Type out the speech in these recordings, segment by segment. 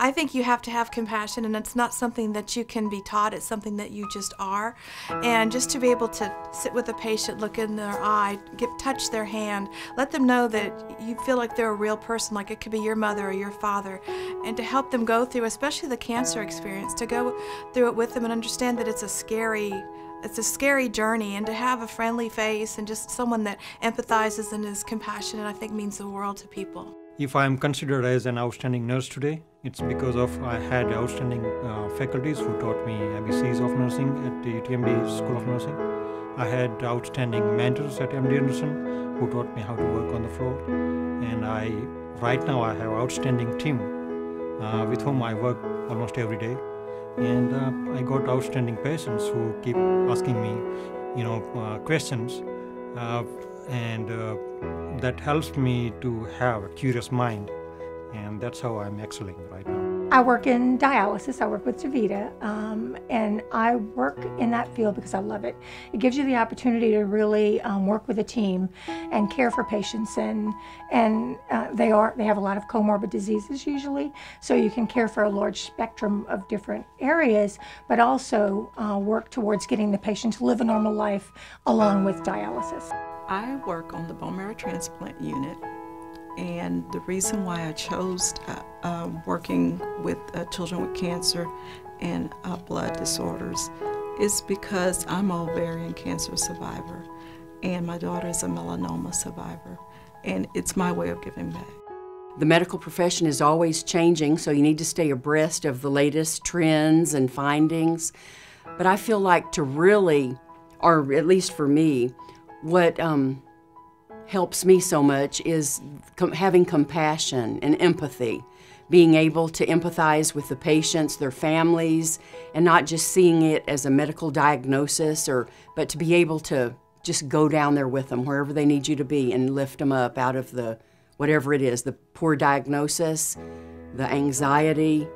I think you have to have compassion, and it's not something that you can be taught, it's something that you just are. And just to be able to sit with a patient, look in their eye, touch their hand, let them know that you feel like they're a real person, like it could be your mother or your father, and to help them go through, especially the cancer experience, to go through it with them and understand that it's a scary journey, and to have a friendly face and just someone that empathizes and is compassionate, I think means the world to people. If I'm considered as an outstanding nurse today, it's because of I had outstanding faculties who taught me ABCs of nursing at the UTMB School of Nursing. I had outstanding mentors at MD Anderson who taught me how to work on the floor. And right now I have outstanding team with whom I work almost every day. And I got outstanding patients who keep asking me, questions. That helps me to have a curious mind, and that's how I'm excelling right now. I work in dialysis. I work with DaVita, and I work in that field because I love it. It gives you the opportunity to really work with a team and care for patients, and they have a lot of comorbid diseases usually, so you can care for a large spectrum of different areas, but also work towards getting the patient to live a normal life along with dialysis. I work on the bone marrow transplant unit, and the reason why I chose working with children with cancer and blood disorders is because I'm an ovarian cancer survivor, and my daughter is a melanoma survivor, and it's my way of giving back. The medical profession is always changing, so you need to stay abreast of the latest trends and findings. But I feel like to really, or at least for me, what helps me so much is having compassion and empathy, being able to empathize with the patients, their families, and not just seeing it as a medical diagnosis, but to be able to just go down there with them wherever they need you to be and lift them up out of the, whatever it is, the poor diagnosis, the anxiety,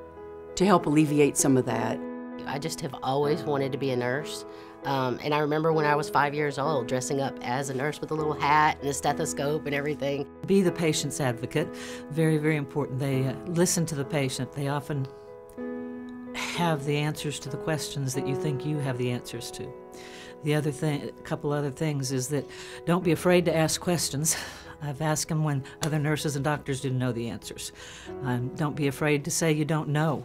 to help alleviate some of that. I just have always wanted to be a nurse. And I remember when I was 5 years old, dressing up as a nurse with a little hat and a stethoscope and everything. Be the patient's advocate, very, very important. They listen to the patient. They often have the answers to the questions that you think you have the answers to. The other thing, a couple other things, is that don't be afraid to ask questions. I've asked them when other nurses and doctors didn't know the answers. Don't be afraid to say you don't know,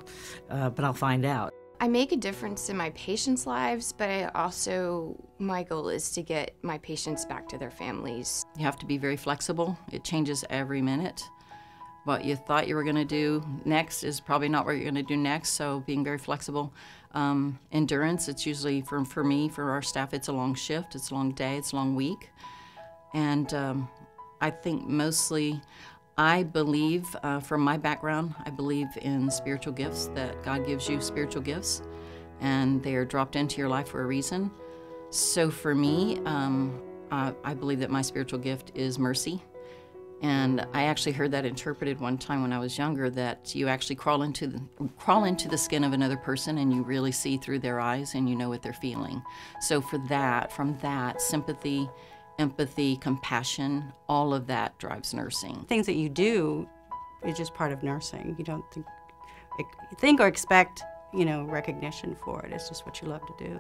but I'll find out. I make a difference in my patients' lives, but my goal is to get my patients back to their families. You have to be very flexible. It changes every minute. What you thought you were going to do next is probably not what you're going to do next, so being very flexible. Endurance, it's usually, for me, for our staff, it's a long shift, it's a long day, it's a long week. And I think mostly, I believe, from my background, I believe in spiritual gifts, that God gives you spiritual gifts, and they are dropped into your life for a reason. So for me, I believe that my spiritual gift is mercy. And I actually heard that interpreted one time when I was younger, that you actually crawl into the skin of another person and you really see through their eyes and you know what they're feeling. So from that, sympathy, empathy, compassion, all of that drives nursing. Things that you do is just part of nursing. You don't think or expect, recognition for it. It's just what you love to do.